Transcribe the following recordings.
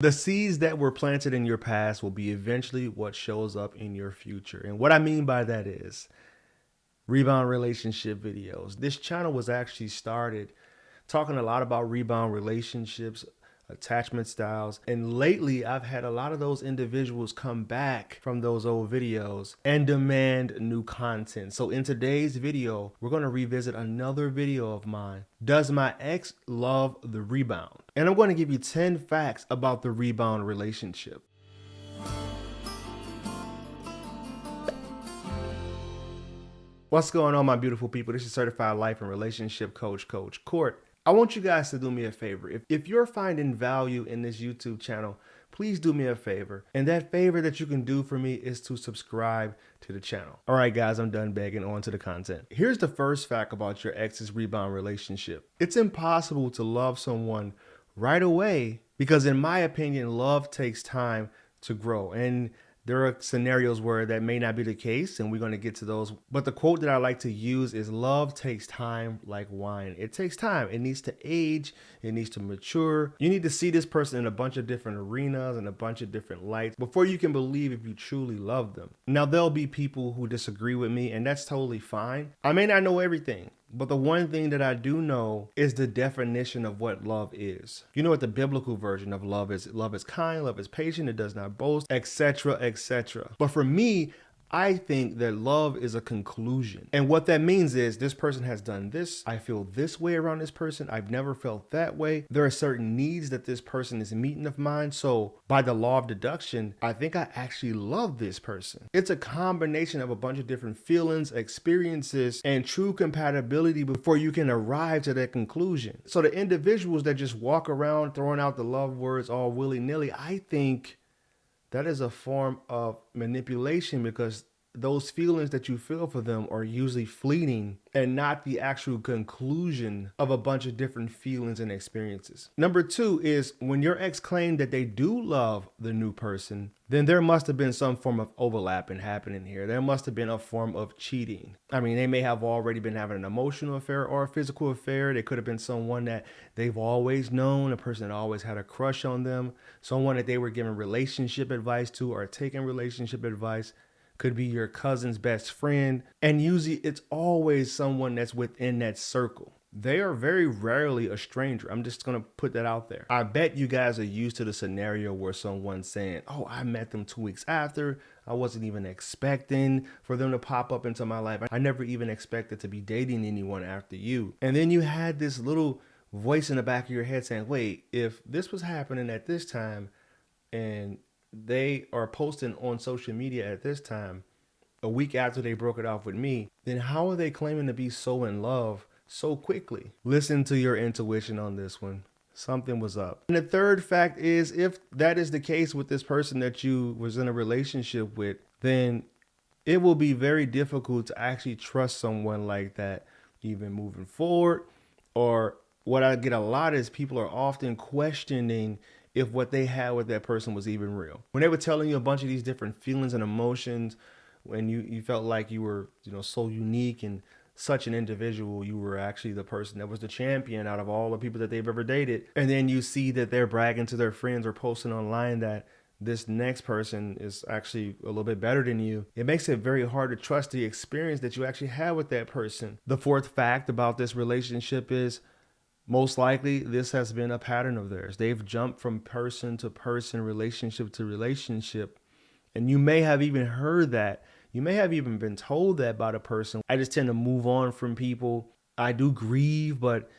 The seeds that were planted in your past will be eventually what shows up in your future. And what I mean by that is rebound relationship videos. This channel was actually started talking a lot about rebound relationships, attachment styles. And lately, I've had a lot of those individuals come back from those old videos and demand new content. So in today's video, we're going to revisit another video of mine. Does my ex love the rebound? And I'm going to give you 10 facts about the rebound relationship. What's going on, my beautiful people? This is Certified Life and Relationship Coach, Coach Court. I want you guys to do me a favor. If you're finding value in this YouTube channel, please do me a favor. And that favor that you can do for me is to subscribe to the channel. All right, guys, I'm done begging. On to the content. Here's the first fact about your ex's rebound relationship. It's impossible to love someone right away because, in my opinion, love takes time to grow. And there are scenarios where that may not be the case, and we're going to get to those. But the quote that I like to use is, love takes time like wine. It takes time. It needs to age. It needs to mature. You need to see this person in a bunch of different arenas and a bunch of different lights before you can believe if you truly love them. Now, there'll be people who disagree with me, and that's totally fine. I may not know everything, but the one thing that I do know is the definition of what love is. You know what the biblical version of love is? Love is kind, love is patient, it does not boast, etc., etc. But for me, I think that love is a conclusion. And what that means is this person has done this. I feel this way around this person. I've never felt that way. There are certain needs that this person is meeting of mine. So by the law of deduction, I think I actually love this person. It's a combination of a bunch of different feelings, experiences, and true compatibility before you can arrive to that conclusion. So the individuals that just walk around throwing out the love words all willy-nilly, I think that is a form of manipulation, because those feelings that you feel for them are usually fleeting and not the actual conclusion of a bunch of different feelings and experiences. Number two is, when your ex claimed that they do love the new person, then there must have been some form of overlapping happening here. There must have been a form of cheating. I mean, they may have already been having an emotional affair or a physical affair. They could have been someone that they've always known, a person that always had a crush on them, someone that they were giving relationship advice to or taking relationship advice. Could be your cousin's best friend. And usually it's always someone that's within that circle. They are very rarely a stranger. I'm just going to put that out there. I bet you guys are used to the scenario where someone's saying, oh, I met them 2 weeks after. I wasn't even expecting for them to pop up into my life. I never even expected to be dating anyone after you. And then you had this little voice in the back of your head saying, wait, if this was happening at this time and they are posting on social media at this time, a week after they broke it off with me, then how are they claiming to be so in love so quickly? Listen to your intuition on this one. Something was up. And the third fact is, if that is the case with this person that you was in a relationship with, then it will be very difficult to actually trust someone like that, even moving forward. Or what I get a lot is people are often questioning if what they had with that person was even real. When they were telling you a bunch of these different feelings and emotions, when you felt like you were, so unique and such an individual, you were actually the person that was the champion out of all the people that they've ever dated. And then you see that they're bragging to their friends or posting online that this next person is actually a little bit better than you. It makes it very hard to trust the experience that you actually had with that person. The fourth fact about this relationship is, most likely, this has been a pattern of theirs. They've jumped from person to person, relationship to relationship. And you may have even heard that. You may have even been told that by the person. I just tend to move on from people. I do grieve, but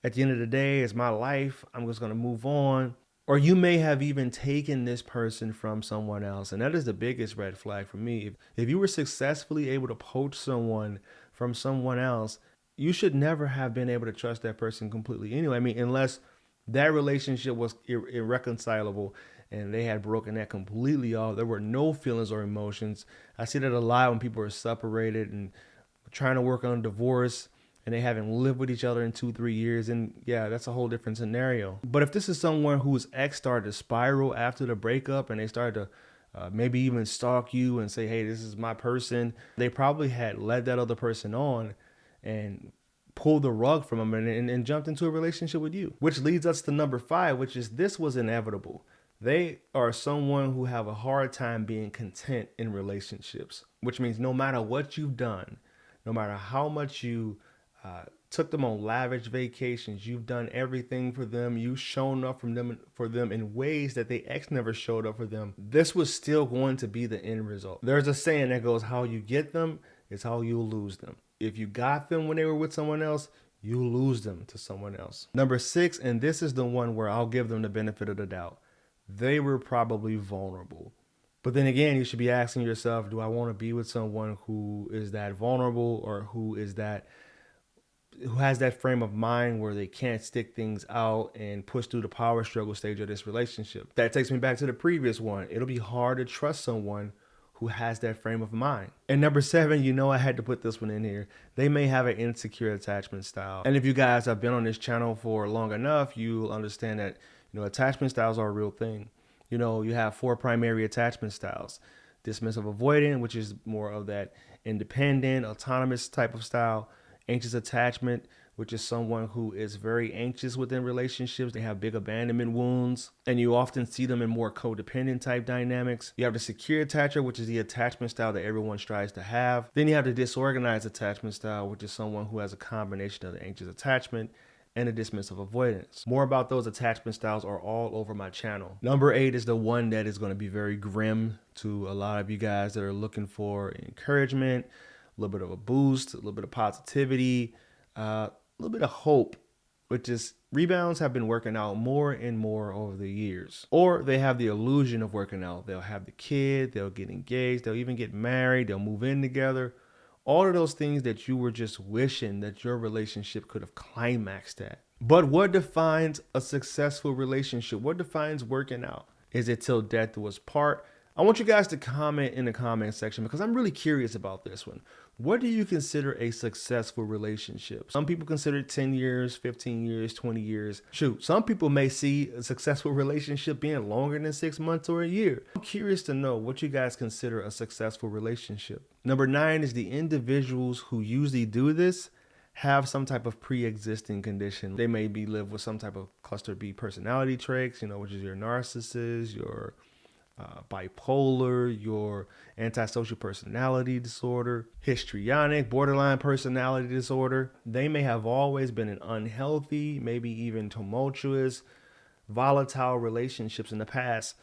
at the end of the day, it's my life. I'm just going to move on. Or you may have even taken this person from someone else. And that is the biggest red flag for me. If you were successfully able to poach someone from someone else, you should never have been able to trust that person completely anyway. I mean, unless that relationship was irreconcilable and they had broken that completely off. There were no feelings or emotions. I see that a lot when people are separated and trying to work on a divorce and they haven't lived with each other in 2-3 years. And yeah, that's a whole different scenario. But if this is someone whose ex started to spiral after the breakup and they started to maybe even stalk you and say, hey, this is my person, they probably had led that other person on and pulled the rug from them and jumped into a relationship with you. Which leads us to number 5, which is, this was inevitable. They are someone who have a hard time being content in relationships, which means no matter what you've done, no matter how much you took them on lavish vacations, you've done everything for them, you've shown up for them in ways that they ex never showed up for them, this was still going to be the end result. There's a saying that goes, how you get them is how you'll lose them. If you got them when they were with someone else, you lose them to someone else. Number 6, and this is the one where I'll give them the benefit of the doubt. They were probably vulnerable. But then again, you should be asking yourself, do I want to be with someone who is that vulnerable, or who has that frame of mind where they can't stick things out and push through the power struggle stage of this relationship? That takes me back to the previous one. It'll be hard to trust someone who has that frame of mind. And number 7, I had to put this one in here. They may have an insecure attachment style. And if you guys have been on this channel for long enough, you'll understand that, attachment styles are a real thing. You have 4 primary attachment styles. Dismissive avoidant, which is more of that independent, autonomous type of style. Anxious attachment, which is someone who is very anxious within relationships. They have big abandonment wounds, and you often see them in more codependent type dynamics. You have the secure attacher, which is the attachment style that everyone strives to have. Then you have the disorganized attachment style, which is someone who has a combination of the anxious attachment and a dismissive avoidance. More about those attachment styles are all over my channel. Number 8 is the one that is going to be very grim to a lot of you guys that are looking for encouragement, a little bit of a boost, a little bit of positivity, a little bit of hope, which is rebounds have been working out more and more over the years. Or they have the illusion of working out. They'll have the kid, they'll get engaged, they'll even get married, they'll move in together. All of those things that you were just wishing that your relationship could have climaxed at. But what defines a successful relationship? What defines working out? Is it till death do us part? I want you guys to comment in the comment section because I'm really curious about this one. What do you consider a successful relationship? Some people consider it 10 years, 15 years, 20 years. Shoot, some people may see a successful relationship being longer than 6 months or a year. I'm curious to know what you guys consider a successful relationship. Number 9 is the individuals who usually do this have some type of pre-existing condition. They may be live with some type of cluster B personality traits, which is your narcissist, your bipolar, your antisocial personality disorder, histrionic, borderline personality disorder. They may have always been in unhealthy, maybe even tumultuous, volatile relationships in the past,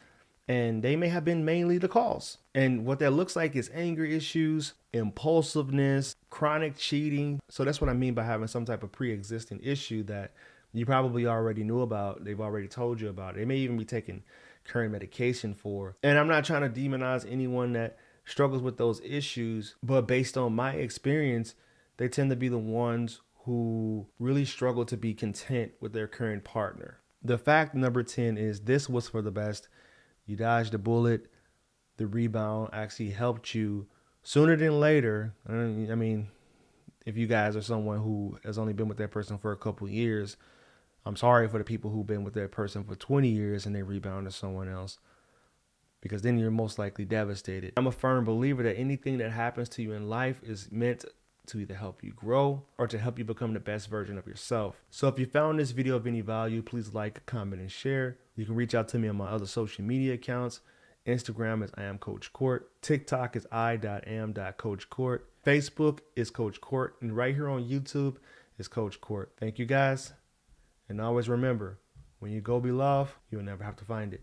and they may have been mainly the cause. And what that looks like is anger issues, impulsiveness, chronic cheating. So that's what I mean by having some type of pre-existing issue that you probably already knew about. They've already told you about it. They may even be taking current medication for. And I'm not trying to demonize anyone that struggles with those issues, but based on my experience, they tend to be the ones who really struggle to be content with their current partner. The fact number 10 is this was for the best. You dodged a bullet. The rebound actually helped you sooner than later. I mean, if you guys are someone who has only been with that person for a couple of years, I'm sorry for the people who've been with that person for 20 years and they rebound to someone else, because then you're most likely devastated. I'm a firm believer that anything that happens to you in life is meant to either help you grow or to help you become the best version of yourself. So if you found this video of any value, please like, comment, and share. You can reach out to me on my other social media accounts. Instagram is I am Coach Court. TikTok is I.am.coachcourt. Facebook is Coach Court. And right here on YouTube is Coach Court. Thank you guys. And always remember, when you go be loved, you'll never have to find it.